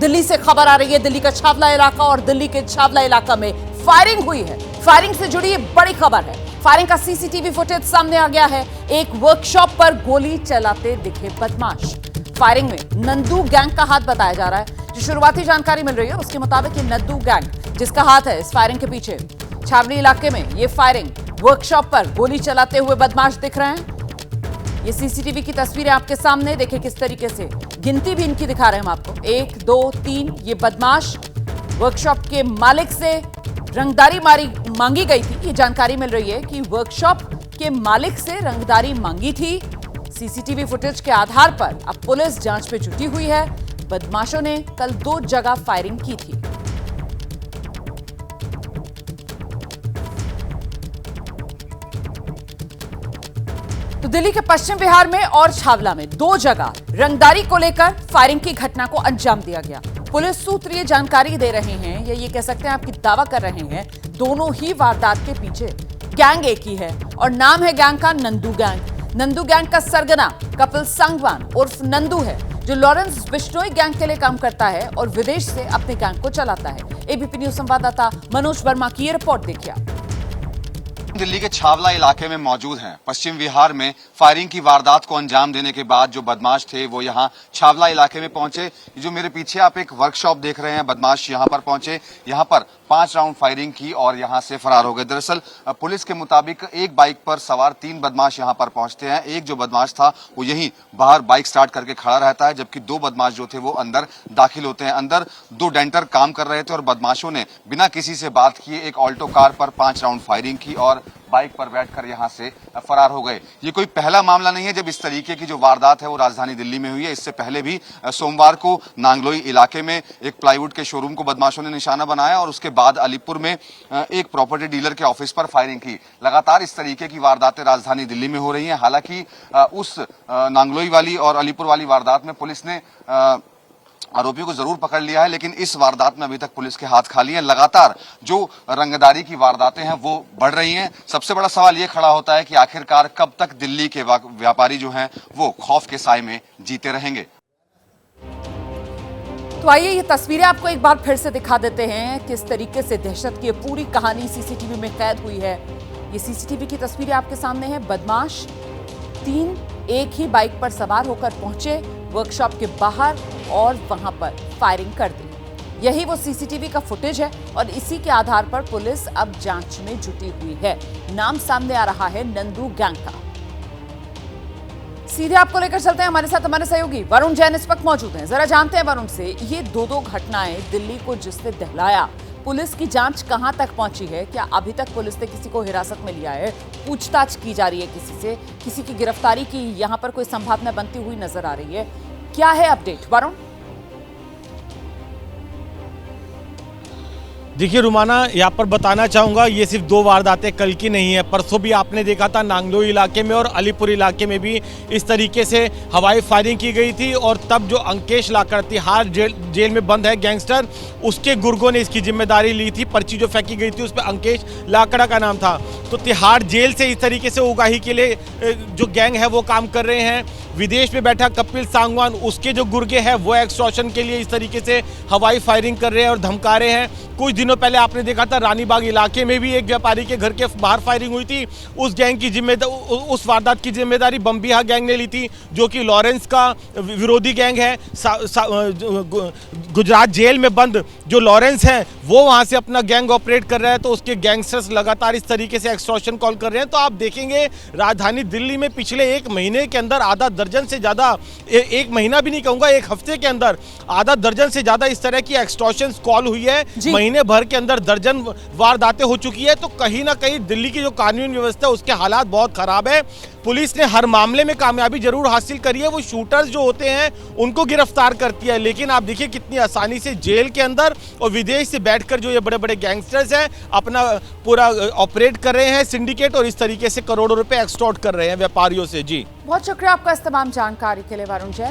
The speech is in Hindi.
दिल्ली से खबर आ रही है, दिल्ली का छावला इलाका और दिल्ली के छावला इलाका में फायरिंग हुई है। फायरिंग से जुड़ी ये बड़ी खबर है। फायरिंग का सीसीटीवी फुटेज सामने आ गया है। एक वर्कशॉप पर गोली चलाते दिखे बदमाश। फायरिंग में नंदू गैंग का हाथ बताया जा रहा है। जो शुरुआती जानकारी मिल रही है उसके मुताबिक ये नंदू गैंग जिसका हाथ है इस फायरिंग के पीछे। छावनी इलाके में ये फायरिंग, वर्कशॉप पर गोली चलाते हुए बदमाश दिख रहे हैं। ये सीसीटीवी की तस्वीरें आपके सामने, देखिए किस तरीके से गिनती भी इनकी दिखा रहे हैं हम आपको। 1 2 3 ये बदमाश वर्कशॉप के मालिक से रंगदारी मांगी गई थी। ये जानकारी मिल रही है कि वर्कशॉप के मालिक से रंगदारी मांगी थी। सीसीटीवी फुटेज के आधार पर अब पुलिस जांच में जुटी हुई है। बदमाशों ने कल 2 जगह फायरिंग की थी। तो दिल्ली के पश्चिम बिहार में और छावला में 2 जगह रंगदारी को लेकर फायरिंग की घटना को अंजाम दिया गया। पुलिस सूत्र ये जानकारी दे रहे हैं या ये कह सकते हैं आपकी दावा कर रहे हैं, दोनों ही वारदात के पीछे गैंग एक ही है और नाम है गैंग का नंदू गैंग। नंदू गैंग का सरगना कपिल सांगवान उर्फ नंदू है, जो लॉरेंस बिश्नोई गैंग के लिए काम करता है और विदेश से अपने गैंग को चलाता है। एबीपी न्यूज संवाददाता मनोज वर्मा की ये रिपोर्ट देखिए। दिल्ली के छावला इलाके में मौजूद हैं। पश्चिम बिहार में फायरिंग की वारदात को अंजाम देने के बाद जो बदमाश थे वो यहाँ छावला इलाके में पहुंचे। जो मेरे पीछे आप एक वर्कशॉप देख रहे हैं, बदमाश यहाँ पर पहुंचे, यहाँ पर 5 राउंड फायरिंग की और यहाँ से फरार हो गए। दरअसल पुलिस के मुताबिक एक बाइक पर सवार 3 बदमाश यहाँ पर पहुंचते हैं। एक जो बदमाश था वो यहीं बाहर बाइक स्टार्ट करके खड़ा रहता है, जबकि 2 बदमाश जो थे वो अंदर दाखिल होते हैं। अंदर 2 डेंटर काम कर रहे थे और बदमाशों ने बिना किसी से बात किए एक ऑल्टो कार पर 5 राउंड फायरिंग की और बाइक पर बैठकर यहां से फरार हो गए। ये कोई पहला मामला नहीं है जब इस तरीके की जो वारदात है वो राजधानी दिल्ली में हुई है। इससे पहले भी सोमवार को नांगलोई इलाके में एक प्लाईवुड के शोरूम को बदमाशों ने निशाना बनाया और उसके बाद अलीपुर में एक प्रॉपर्टी डीलर के ऑफिस पर फायरिंग की। लगातार इस तरीके की वारदातें राजधानी दिल्ली में हो रही हैं। हालांकि उस नांगलोई वाली और अलीपुर वाली वारदात में पुलिस ने आरोपियों को जरूर पकड़ लिया है, लेकिन इस वारदात में अभी तक पुलिस के हाथ खाली हैं। लगातार जो रंगदारी की वारदातें हैं वो बढ़ रही हैं। सबसे बड़ा सवाल ये खड़ा होता है कि आखिरकार कब तक दिल्ली के व्यापारी जो हैं वो खौफ के साए में जीते रहेंगे। तो आइए ये तस्वीरें आपको एक बार फिर से दिखा देते हैं किस तरीके से दहशत की पूरी कहानी सीसीटीवी में कैद हुई है। ये सीसीटीवी की तस्वीरें आपके सामने हैं। बदमाश 3 एक ही बाइक पर सवार होकर पहुंचे वर्कशॉप के बाहर और वहां पर फायरिंग कर दी। यही वो सीसीटीवी का फुटेज है और इसी के आधार पर पुलिस अब जांच में जुटी हुई है। नाम सामने आ रहा है नंदू गैंग का। सीधे आपको लेकर चलते हैं, हमारे साथ हमारे सहयोगी वरुण जैन इस वक्त मौजूद हैं। जरा जानते हैं वरुण से, ये 2 घटनाएं दिल्ली को जिसने दहलाया, पुलिस की जांच कहां तक पहुंची है? क्या अभी तक पुलिस ने किसी को हिरासत में लिया है? पूछताछ की जा रही है किसी से? किसी की गिरफ्तारी की यहां पर कोई संभावना बनती हुई नजर आ रही है? क्या है अपडेट वरुण? देखिए रुमाना, यहाँ पर बताना चाहूँगा ये सिर्फ 2 वारदातें कल की नहीं है। परसों भी आपने देखा था नांगलोई इलाके में और अलीपुर इलाके में भी इस तरीके से हवाई फायरिंग की गई थी और तब जो अंकेश लाकड़ तिहाड़ जेल में बंद है गैंगस्टर, उसके गुर्गों ने इसकी जिम्मेदारी ली थी। पर्ची जो फेंकी गई थी उस पर अंकेश लाकड़ा का नाम था। तो तिहाड़ जेल से इस तरीके से उगाही के लिए जो गैंग है वो काम कर रहे हैं। विदेश में बैठा कपिल सांगवान, उसके जो गुर्गे हैं वो एक्सटॉर्शन के लिए इस तरीके से हवाई फायरिंग कर रहे हैं और धमका रहे हैं। कुछ दिनों पहले आपने देखा था रानीबाग इलाके में भी एक व्यापारी के घर के बाहर फायरिंग हुई थी। उस गैंग की उस वारदात की जिम्मेदारी बम्बिहा गैंग ने ली थी, जो कि लॉरेंस का विरोधी गैंग है। गुजरात जेल में बंद जो लॉरेंस है वो वहां से अपना गैंग ऑपरेट कर रहा है, तो उसके गैंगस्टर्स लगातार इस तरीके से एक्सटॉर्शन कॉल कर रहे हैं। तो आप देखेंगे राजधानी दिल्ली में पिछले 1 महीने के अंदर आधा दर्जन से ज्यादा, 1 महीना भी नहीं कहूंगा, 1 हफ्ते के अंदर आधा दर्जन से ज्यादा इस तरह की एक्सटॉर्शन कॉल हुई है। महीने भर के अंदर दर्जन वारदातें हो चुकी है। तो कहीं ना कहीं दिल्ली की जो कानून व्यवस्था है उसके हालात बहुत खराब है। पुलिस ने हर मामले में कामयाबी जरूर हासिल करी है, वो शूटर्स जो होते हैं उनको गिरफ्तार करती है, लेकिन आप देखिए कितनी आसानी से जेल के अंदर और विदेश से बैठकर जो ये बड़े बड़े गैंगस्टर्स हैं अपना पूरा ऑपरेट कर रहे हैं सिंडिकेट और इस तरीके से करोड़ों रुपए एक्सटॉर्ट कर रहे हैं व्यापारियों से। जी बहुत शुक्रिया आपका इस तमाम जानकारी के लिए वरुण जैन।